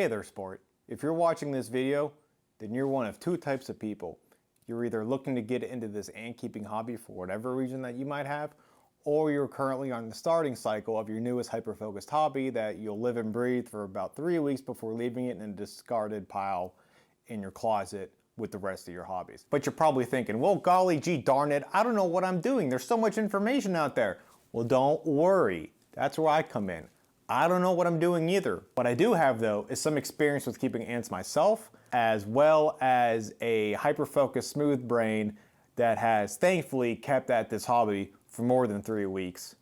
Hey there, sport. If you're watching this video, then you're one of two types of people. You're either looking to get into this ant-keeping hobby for whatever reason that you might have, or you're currently on the starting cycle of your newest hyper-focused hobby that you'll live and breathe for about 3 weeks before leaving it in a discarded pile in your closet with the rest of your hobbies. But you're probably thinking, well, golly gee darn it, I don't know what I'm doing. There's so much information out there. Well, don't worry. That's where I come in. I don't know what I'm doing either. What I do have, though, is some experience with keeping ants myself, as well as a hyper-focused smooth brain that has thankfully kept at this hobby for more than 3 weeks.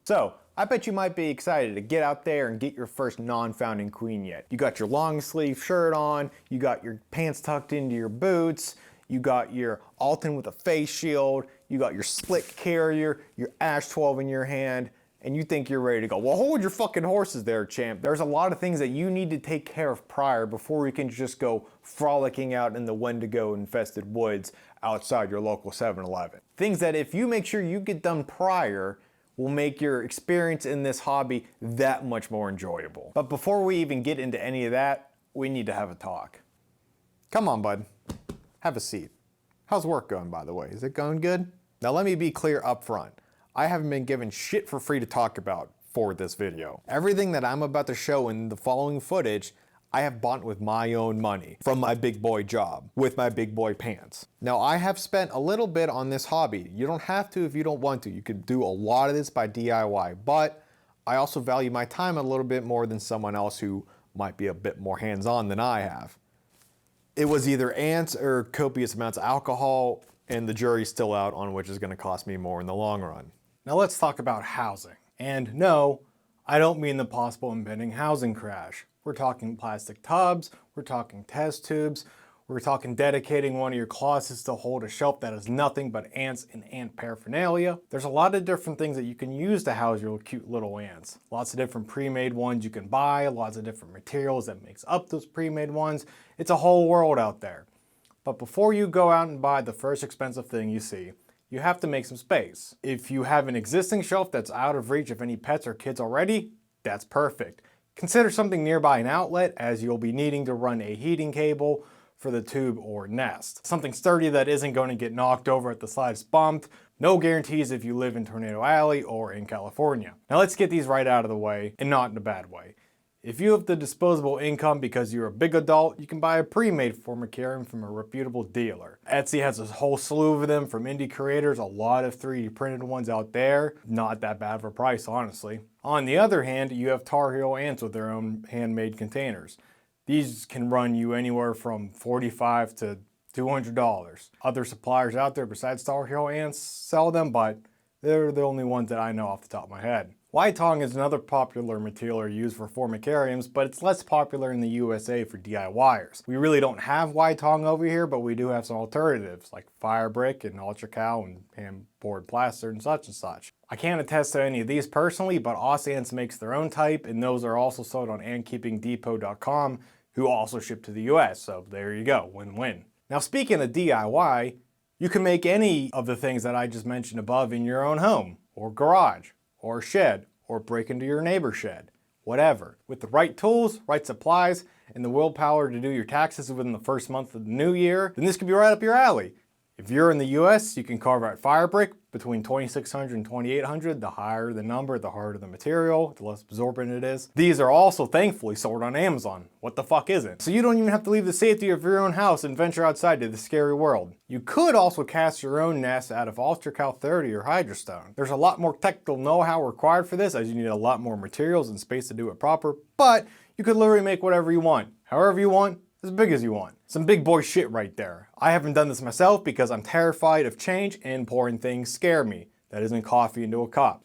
So, I bet you might be excited to get out there and get your first non-founding queen yet. You got your long sleeve shirt on, you got your pants tucked into your boots, you got your Alton with a face shield, you got your slick carrier, your Ash 12 in your hand, and you think you're ready to go. Well, hold your fucking horses there, champ. There's a lot of things that you need to take care of prior before you can just go frolicking out in the Wendigo infested woods outside your local 7-Eleven. Things that if you make sure you get done prior will make your experience in this hobby that much more enjoyable. But before we even get into any of that, we need to have a talk. Come on, bud. Have a seat. How's work going, by the way? Is it going good? Now let me be clear up front. I haven't been given shit for free to talk about for this video. Everything that I'm about to show in the following footage, I have bought with my own money from my big boy job with my big boy pants. Now I have spent a little bit on this hobby. You don't have to if you don't want to. You could do a lot of this by DIY, but I also value my time a little bit more than someone else who might be a bit more hands-on than I have. It was either ants or copious amounts of alcohol, and the jury's still out on which is going to cost me more in the long run. Now let's talk about housing. And no, I don't mean the possible impending housing crash. We're talking plastic tubs, we're talking test tubes, we're talking dedicating one of your closets to hold a shelf that is nothing but ants and ant paraphernalia. There's a lot of different things that you can use to house your cute little ants. Lots of different pre-made ones you can buy, lots of different materials that makes up those pre-made ones. It's a whole world out there. But before you go out and buy the first expensive thing you see, you have to make some space. If you have an existing shelf that's out of reach of any pets or kids already, that's perfect. Consider something nearby an outlet, as you'll be needing to run a heating cable for the tube or nest. Something sturdy that isn't going to get knocked over at the slightest bump. No guarantees if you live in Tornado Alley or in California. Now let's get these right out of the way, and not in a bad way. If you have the disposable income because you're a big adult, you can buy a pre-made Formicarium from a reputable dealer. Etsy has a whole slew of them from indie creators, a lot of 3D printed ones out there. Not that bad of a price, honestly. On the other hand, you have Tar Heel ants with their own handmade containers. These can run you anywhere from $45 to $200. Other suppliers out there besides Tar Heel ants sell them, but they're the only ones that I know off the top of my head. White tong is another popular material used for formicariums, but it's less popular in the USA for DIYers. We really don't have white tong over here, but we do have some alternatives like fire brick and ultra cow and hand poured plaster and such. I can't attest to any of these personally, but Os Ants makes their own type, and those are also sold on antkeepingdepot.com, who also ship to the US, so there you go, win-win. Now speaking of DIY, you can make any of the things that I just mentioned above in your own home, or garage, or shed, or break into your neighbor's shed, whatever. With the right tools, right supplies, and the willpower to do your taxes within the first month of the new year, then this could be right up your alley. If you're in the US, you can carve out fire brick between 2,600 and 2,800. The higher the number, the harder the material, the less absorbent it is. These are also thankfully sold on Amazon. What the fuck isn't? So you don't even have to leave the safety of your own house and venture outside to the scary world. You could also cast your own nest out of Ultra Cal 30 or Hydrostone. There's a lot more technical know-how required for this, as you need a lot more materials and space to do it proper, but you could literally make whatever you want, however you want, as big as you want. Some big boy shit right there. I haven't done this myself because I'm terrified of change and pouring things scare me. That isn't coffee into a cup.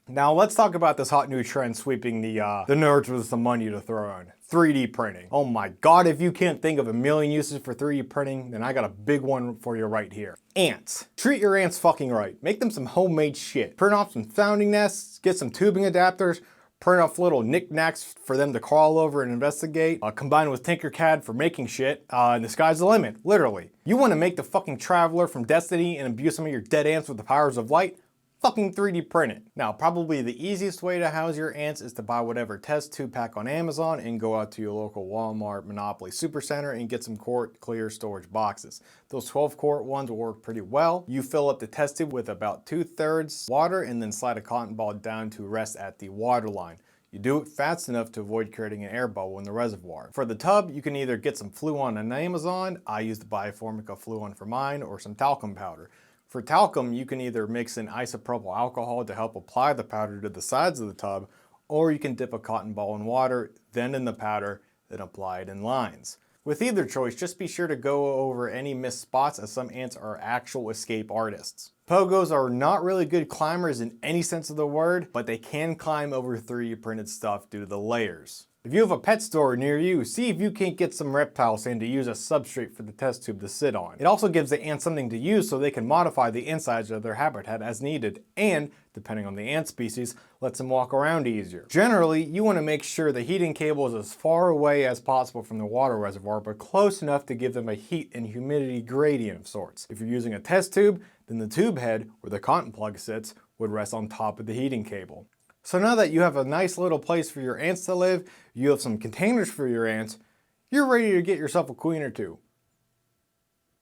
Now let's talk about this hot new trend sweeping the nerds with some money to throw in. 3D printing. Oh my god, if you can't think of a million uses for 3D printing, then I got a big one for you right here. Ants. Treat your ants fucking right. Make them some homemade shit. Print off some founding nests, get some tubing adapters, print off little knickknacks for them to crawl over and investigate, combined with Tinkercad for making shit, and the sky's the limit, literally. You want to make the fucking traveler from Destiny and imbue some of your dead ants with the powers of light? fucking 3D print it. Now, probably the easiest way to house your ants is to buy whatever test tube pack on Amazon and go out to your local Walmart, Monopoly, Supercenter and get some quart clear storage boxes. Those 12 quart ones will work pretty well. You fill up the test tube with about 2/3 water and then slide a cotton ball down to rest at the water line. You do it fast enough to avoid creating an air bubble in the reservoir. For the tub, you can either get some Fluon on Amazon, I use the ByFormica Fluon for mine, or some talcum powder. For talcum, you can either mix in isopropyl alcohol to help apply the powder to the sides of the tub, or you can dip a cotton ball in water, then in the powder, then apply it in lines. With either choice, just be sure to go over any missed spots, as some ants are actual escape artists. Pogos are not really good climbers in any sense of the word, but they can climb over 3D printed stuff due to the layers. If you have a pet store near you, see if you can't get some reptile sand to use as substrate for the test tube to sit on. It also gives the ants something to use so they can modify the insides of their habitat as needed, and, depending on the ant species, lets them walk around easier. Generally, you want to make sure the heating cable is as far away as possible from the water reservoir, but close enough to give them a heat and humidity gradient of sorts. If you're using a test tube, then the tube head, where the cotton plug sits, would rest on top of the heating cable. So now that you have a nice little place for your ants to live, you have some containers for your ants, you're ready to get yourself a queen or two.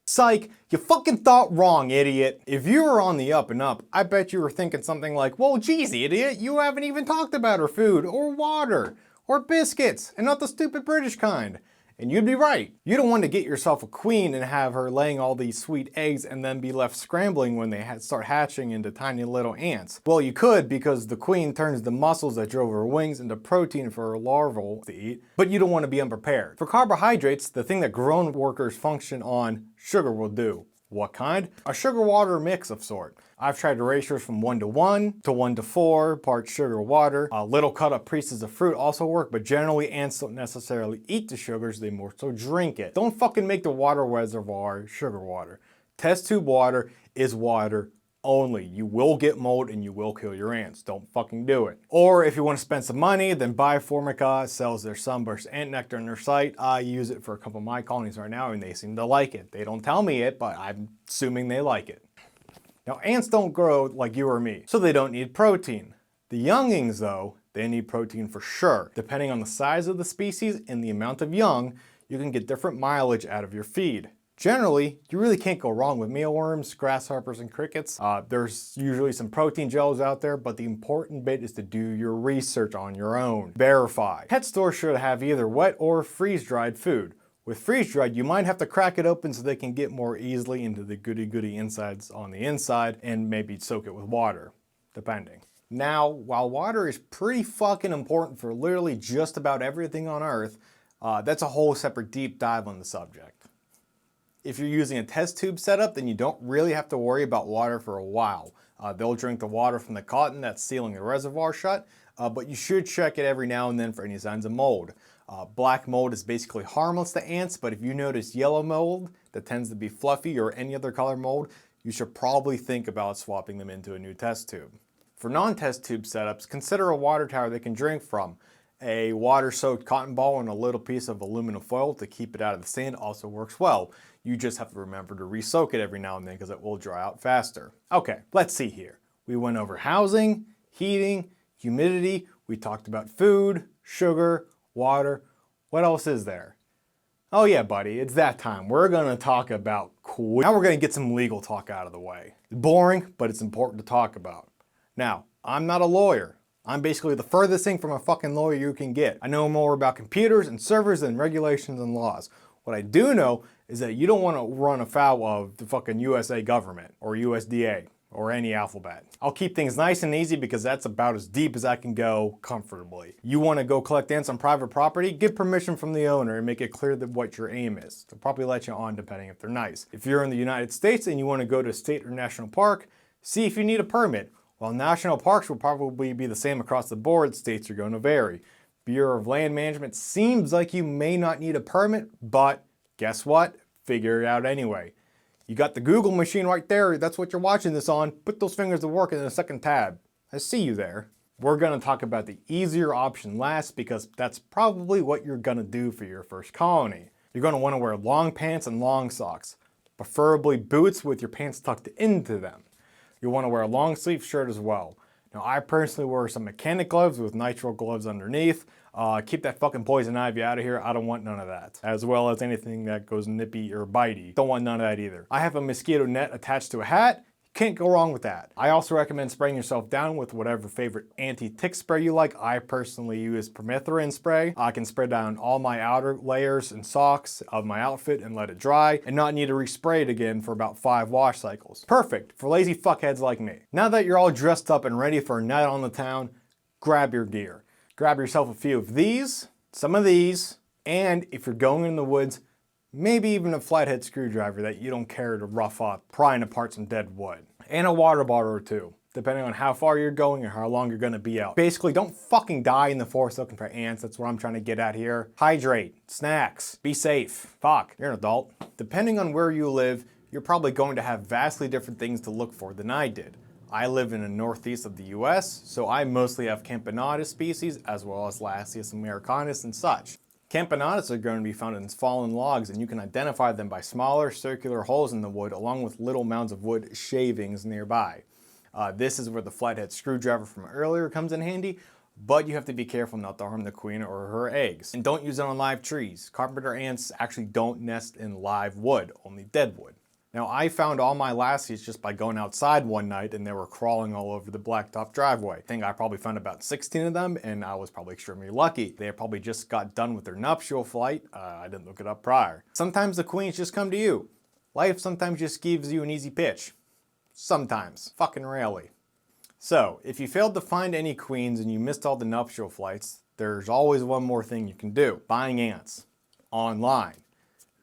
Psych, you fucking thought wrong, idiot. If you were on the up and up, I bet you were thinking something like, well, geez, idiot, you haven't even talked about her food, or water, or biscuits, and not the stupid British kind. And you'd be right. You don't want to get yourself a queen and have her laying all these sweet eggs and then be left scrambling when they start hatching into tiny little ants. Well, you could, because the queen turns the muscles that drove her wings into protein for her larval to eat, but you don't want to be unprepared. For carbohydrates, the thing that grown workers function on, sugar will do. What kind? A sugar water mix of sort. I've tried ratios from 1:1 to 1:4 parts sugar water. Little cut up pieces of fruit also work, but generally ants don't necessarily eat the sugars, they more so drink it. Don't fucking make the water reservoir sugar water. Test tube water is water only. You will get mold and you will kill your ants. Don't fucking do it. Or if you want to spend some money, then ByFormica sells their Sunburst ant nectar on their site. I use it for a couple of my colonies right now and they seem to like it. They don't tell me it, but I'm assuming they like it. Now, ants don't grow like you or me, so they don't need protein. The youngings, though, they need protein for sure. Depending on the size of the species and the amount of young, you can get different mileage out of your feed. Generally, you really can't go wrong with mealworms, grasshoppers, and crickets. There's usually some protein gels out there, but the important bit is to do your research on your own. Verify. Pet stores should have either wet or freeze-dried food. With freeze-dried, you might have to crack it open so they can get more easily into the goody-goody insides on the inside and maybe soak it with water, depending. Now, while water is pretty fucking important for literally just about everything on Earth, that's a whole separate deep dive on the subject. If you're using a test tube setup, then you don't really have to worry about water for a while. They'll drink the water from the cotton that's sealing the reservoir shut, but you should check it every now and then for any signs of mold. Black mold is basically harmless to ants, but if you notice yellow mold that tends to be fluffy or any other color mold, you should probably think about swapping them into a new test tube. For non-test tube setups, consider a water tower they can drink from. A water-soaked cotton ball and a little piece of aluminum foil to keep it out of the sand also works well. You just have to remember to re-soak it every now and then because it will dry out faster. Okay, let's see here. We went over housing, heating, humidity, we talked about food, sugar, water. What else is there? Oh yeah, buddy, it's that time. We're gonna talk about now we're gonna get some legal talk out of the way. It's boring, but it's important to talk about. Now, I'm not a lawyer. I'm basically the furthest thing from a fucking lawyer you can get. I know more about computers and servers than regulations and laws. What I do know is that you don't want to run afoul of the fucking USA government or USDA or any alphabet. I'll keep things nice and easy because that's about as deep as I can go comfortably. You want to go collect ants on private property? Get permission from the owner and make it clear that what your aim is. They'll probably let you on depending if they're nice. If you're in the United States and you want to go to a state or national park, see if you need a permit. While national parks will probably be the same across the board, states are going to vary. Bureau of Land Management seems like you may not need a permit, but guess what? Figure it out anyway. You got the Google machine right there, that's what you're watching this on. Put those fingers to work in the second tab. I see you there. We're gonna talk about the easier option last because that's probably what you're gonna do for your first colony. You're gonna wanna wear long pants and long socks, preferably boots with your pants tucked into them. You'll want to wear a long sleeve shirt as well. Now I personally wear some mechanic gloves with nitrile gloves underneath. Keep that fucking poison ivy out of here. I don't want none of that. As well as anything that goes nippy or bitey. Don't want none of that either. I have a mosquito net attached to a hat. Can't go wrong with that. I also recommend spraying yourself down with whatever favorite anti-tick spray you like. I personally use permethrin spray. I can spray down all my outer layers and socks of my outfit and let it dry and not need to respray it again for about 5 wash cycles. Perfect for lazy fuckheads like me. Now that you're all dressed up and ready for a night on the town, grab your gear. Grab yourself a few of these, some of these, and if you're going in the woods, maybe even a flathead screwdriver that you don't care to rough up prying apart some dead wood. And a water bottle or two, depending on how far you're going or how long you're gonna be out. Basically, don't fucking die in the forest looking for ants. That's what I'm trying to get at here. Hydrate, snacks, be safe. Fuck, you're an adult. Depending on where you live, you're probably going to have vastly different things to look for than I did. I live in the northeast of the US, so I mostly have Camponotus species as well as Lasius americanus and such. Camponotus are going to be found in fallen logs, and you can identify them by smaller circular holes in the wood along with little mounds of wood shavings nearby. This is where the flathead screwdriver from earlier comes in handy, but you have to be careful not to harm the queen or her eggs. And don't use it on live trees. Carpenter ants actually don't nest in live wood, only dead wood. Now I found all my Lasius just by going outside one night and they were crawling all over the blacktop driveway. I think I probably found about 16 of them and I was probably extremely lucky. They probably just got done with their nuptial flight. I didn't look it up prior. Sometimes the queens just come to you. Life sometimes just gives you an easy pitch. Sometimes. Fucking rarely. So, if you failed to find any queens and you missed all the nuptial flights, there's always one more thing you can do. Buying ants. Online.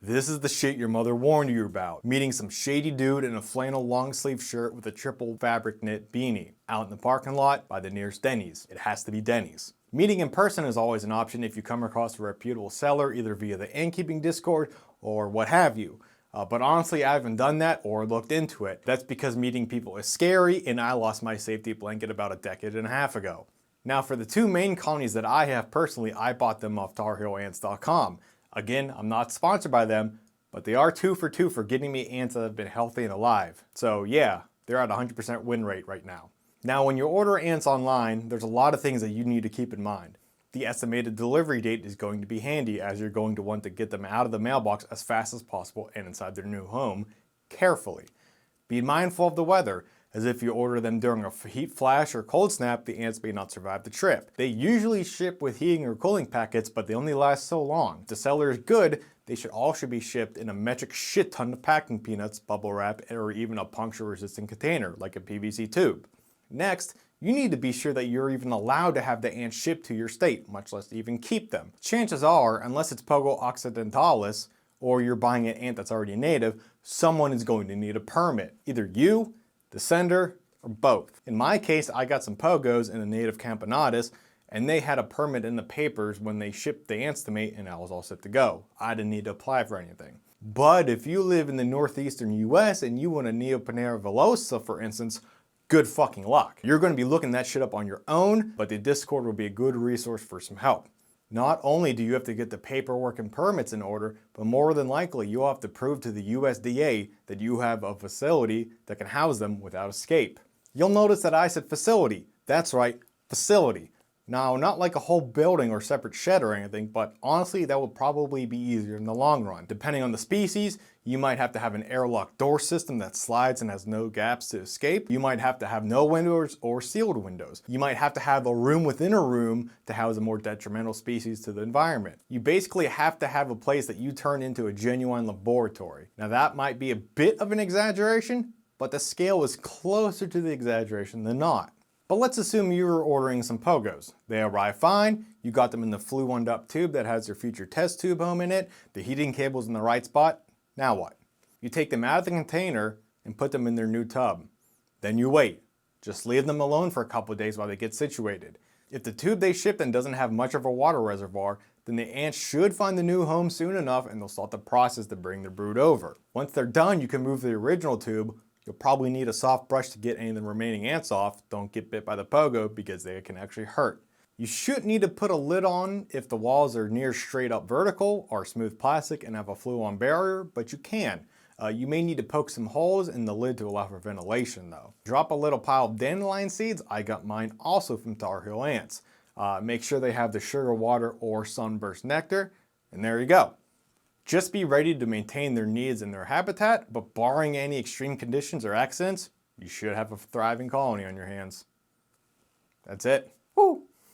This is the shit your mother warned you about. Meeting some shady dude in a flannel long sleeve shirt with a triple fabric knit beanie. Out in the parking lot by the nearest Denny's. It has to be Denny's. Meeting in person is always an option if you come across a reputable seller either via the innkeeping Discord or what have you. But honestly, I haven't done that or looked into it. That's because meeting people is scary and I lost my safety blanket about a decade and a half ago. Now for the 2 main colonies that I have personally, I bought them off tarheelants.com. Again, I'm not sponsored by them, but they are 2 for 2 for getting me ants that have been healthy and alive. So yeah, they're at 100% win rate right now. Now when you order ants online, there's a lot of things that you need to keep in mind. The estimated delivery date is going to be handy as you're going to want to get them out of the mailbox as fast as possible and inside their new home carefully. Be mindful of the weather, as if you order them during a heat flash or cold snap, the ants may not survive the trip. They usually ship with heating or cooling packets, but they only last so long. If the seller is good, they should also be shipped in a metric shit ton of packing peanuts, bubble wrap, or even a puncture-resistant container, like a PVC tube. Next, you need to be sure that you're even allowed to have the ants shipped to your state, much less even keep them. Chances are, unless it's Pogo occidentalis, or you're buying an ant that's already native, someone is going to need a permit. Either you, the sender, or both. In my case, I got some Pogos in a native Camponotus, and they had a permit in the papers when they shipped the ants to me, and I was all set to go. I didn't need to apply for anything. But if you live in the northeastern US and you want a Neopanera villosa, for instance, good fucking luck. You're going to be looking that shit up on your own, but the Discord will be a good resource for some help. Not only do you have to get the paperwork and permits in order, but more than likely you'll have to prove to the USDA that you have a facility that can house them without escape. You'll notice that I said facility. That's right, facility. Now, not like a whole building or separate shed or anything, but honestly that would probably be easier in the long run. Depending on the species, you might have to have an airlock door system that slides and has no gaps to escape. You might have to have no windows or sealed windows. You might have to have a room within a room to house a more detrimental species to the environment. You basically have to have a place that you turn into a genuine laboratory. Now that might be a bit of an exaggeration, but the scale is closer to the exaggeration than not. But let's assume you were ordering some Pogos. They arrive fine, you got them in the fluid up tube that has your future test tube home in it, the heating cable's in the right spot. Now what? You take them out of the container and put them in their new tub. Then you wait. Just leave them alone for a couple of days while they get situated. If the tube they shipped in doesn't have much of a water reservoir, then the ants should find the new home soon enough and they'll start the process to bring their brood over. Once they're done, you can move the original tube. You'll probably need a soft brush to get any of the remaining ants off. Don't get bit by the Pogo because they can actually hurt. You shouldn't need to put a lid on if the walls are near straight up vertical or smooth plastic and have a flue-on barrier, but you can. You may need to poke some holes in the lid to allow for ventilation though. Drop a little pile of dandelion seeds. I got mine also from Tar Heel ants. Make sure they have the sugar water or Sunburst nectar, and there you go. Just be ready to maintain their needs in their habitat, but barring any extreme conditions or accidents, you should have a thriving colony on your hands. That's it.